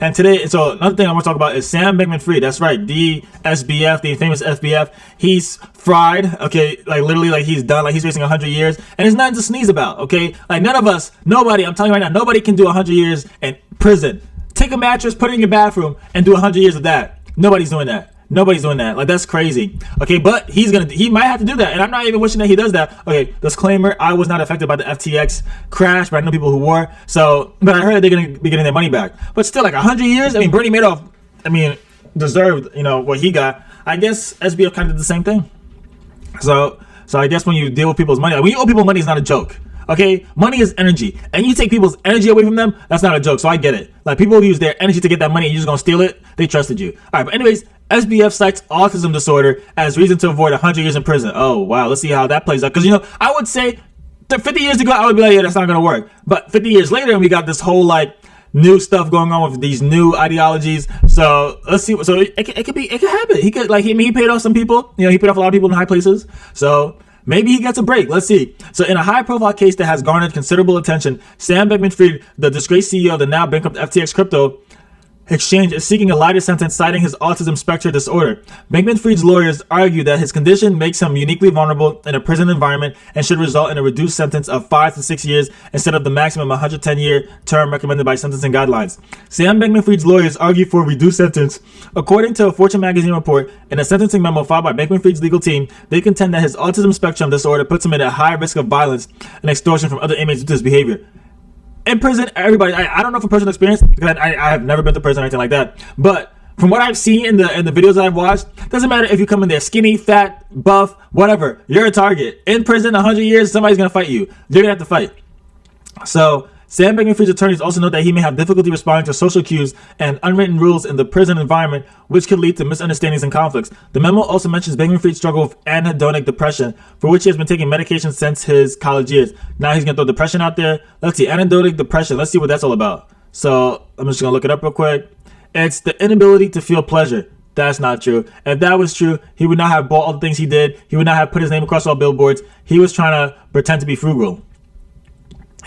And today, so another thing I want to talk about is Sam Bankman-Fried. That's right, the SBF, the famous SBF. He's fried, okay, like literally, like he's done, like he's facing 100 years, and it's nothing to sneeze about, okay? Like none of us, nobody, I'm telling you right now, nobody can do 100 years in prison. Take a mattress, put it in your bathroom, and do 100 years of that. Nobody's doing that. Nobody's doing that. Like, that's crazy. Okay, but he might have to do that. And I'm not even wishing that he does that. Okay, disclaimer, I was not affected by the FTX crash, but I know people who were. So, but I heard they're going to be getting their money back. But still, like 100 years? I mean, Bernie Madoff, deserved, what he got. I guess SBF kind of did the same thing. So I guess when you deal with people's money, like, when you owe people money, it's not a joke. Okay, money is energy, and you take people's energy away from them, that's not a joke. So I get it. Like, people use their energy to get that money, and you're just gonna steal it. They trusted you. All right, but anyways, SBF cites autism disorder as reason to avoid 100 years in prison. Oh wow, let's see how that plays out. Because I would say 50 years ago, I would be like, yeah, that's not gonna work. But 50 years later, we got this whole like new stuff going on with these new ideologies. So let's see. So it could happen. He could he paid off some people. He paid off a lot of people in high places. So maybe he gets a break. Let's see. So in a high-profile case that has garnered considerable attention, Sam Bankman-Fried, the disgraced CEO of the now bankrupt FTX crypto exchange, is seeking a lighter sentence, citing his autism spectrum disorder. Bankman-Fried's lawyers argue that his condition makes him uniquely vulnerable in a prison environment and should result in a reduced sentence of 5 to 6 years instead of the maximum 110-year term recommended by sentencing guidelines. Sam Bankman-Fried's lawyers argue for a reduced sentence. According to a Fortune magazine report, in a sentencing memo filed by Bankman-Fried's legal team, they contend that his autism spectrum disorder puts him at a high risk of violence and extortion from other inmates due to his behavior. In prison, everybody, I don't know from personal experience, because I have never been to prison or anything like that, but from what I've seen in the videos that I've watched, doesn't matter if you come in there skinny, fat, buff, whatever, you're a target. In prison, 100 years, somebody's going to fight you. You're going to have to fight. So Sam Bankman-Fried's attorneys also note that he may have difficulty responding to social cues and unwritten rules in the prison environment, which could lead to misunderstandings and conflicts. The memo also mentions Bankman-Fried's struggle with anhedonic depression, for which he has been taking medication since his college years. Now he's going to throw depression out there. Let's see, anhedonic depression. Let's see what that's all about. So I'm just going to look it up real quick. It's the inability to feel pleasure. That's not true. If that was true, he would not have bought all the things he did. He would not have put his name across all billboards. He was trying to pretend to be frugal.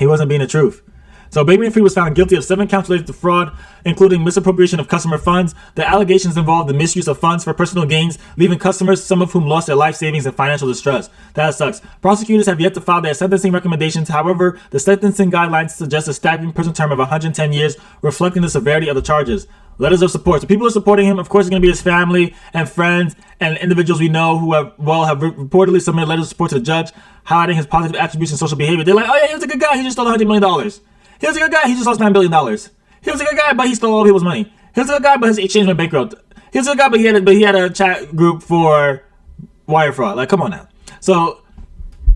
He wasn't being the truth. So Bankman-Fried was found guilty of 7 counts related to fraud, including misappropriation of customer funds. The allegations involved the misuse of funds for personal gains, leaving customers, some of whom lost their life savings, in financial distress. That sucks. Prosecutors have yet to file their sentencing recommendations. However, the sentencing guidelines suggest a staggering prison term of 110 years, reflecting the severity of the charges. Letters of support. So people are supporting him. Of course, it's going to be his family and friends and individuals we know who have reportedly submitted letters of support to the judge, highlighting his positive attributes and social behavior. They're like, oh yeah, he was a good guy. He just stole $100 million. He was a good guy, he just lost $9 billion. He was a good guy, but he stole all people's money. He was a good guy, but his exchange went bankrupt. He was a good guy, but he had a chat group for wire fraud. Like, come on now. So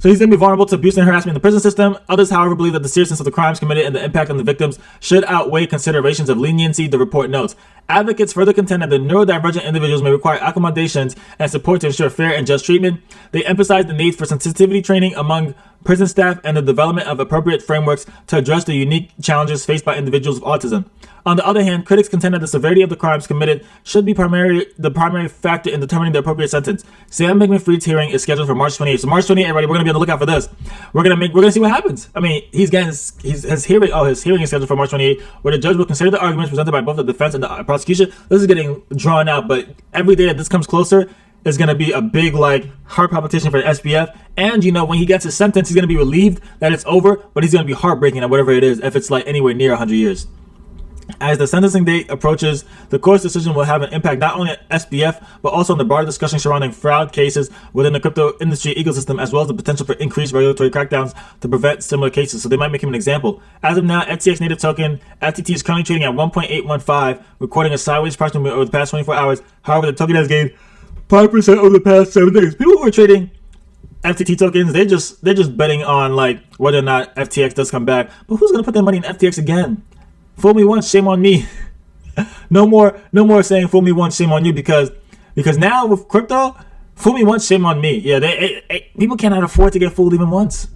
he's going to be vulnerable to abuse and harassment in the prison system. Others, however, believe that the seriousness of the crimes committed and the impact on the victims should outweigh considerations of leniency, the report notes. Advocates further contend that the neurodivergent individuals may require accommodations and support to ensure fair and just treatment. They emphasize the need for sensitivity training among prison staff and the development of appropriate frameworks to address the unique challenges faced by individuals with autism. On the other hand, critics contend that the severity of the crimes committed should be the primary factor in determining the appropriate sentence. Sam Bankman-Fried's hearing is scheduled for March 28th. So March 28th, everybody, we're gonna be on the lookout for this. We're gonna see what happens. I mean, his hearing is scheduled for March 28th, where the judge will consider the arguments presented by both the defense and the prosecution. This is getting drawn out, but every day that this comes closer is going to be a big heart palpitation for the SBF. And when he gets his sentence, he's going to be relieved that it's over, but he's going to be heartbreaking at whatever it is if it's anywhere near 100 years. As the sentencing date approaches, the court's decision will have an impact not only on SBF, but also on the broader discussion surrounding fraud cases within the crypto industry ecosystem, as well as the potential for increased regulatory crackdowns to prevent similar cases. So they might make him an example. As of now, FTX native token FTT is currently trading at 1.815, recording a sideways price movement over the past 24 hours. However, the token has gained 5% over the past 7 days. People who are trading FTT tokens, they're just betting on whether or not FTX does come back. But who's gonna put their money in FTX again? Fool me once, shame on me. No more saying fool me once, shame on you, because now with crypto, fool me once, shame on me. Yeah, people cannot afford to get fooled even once.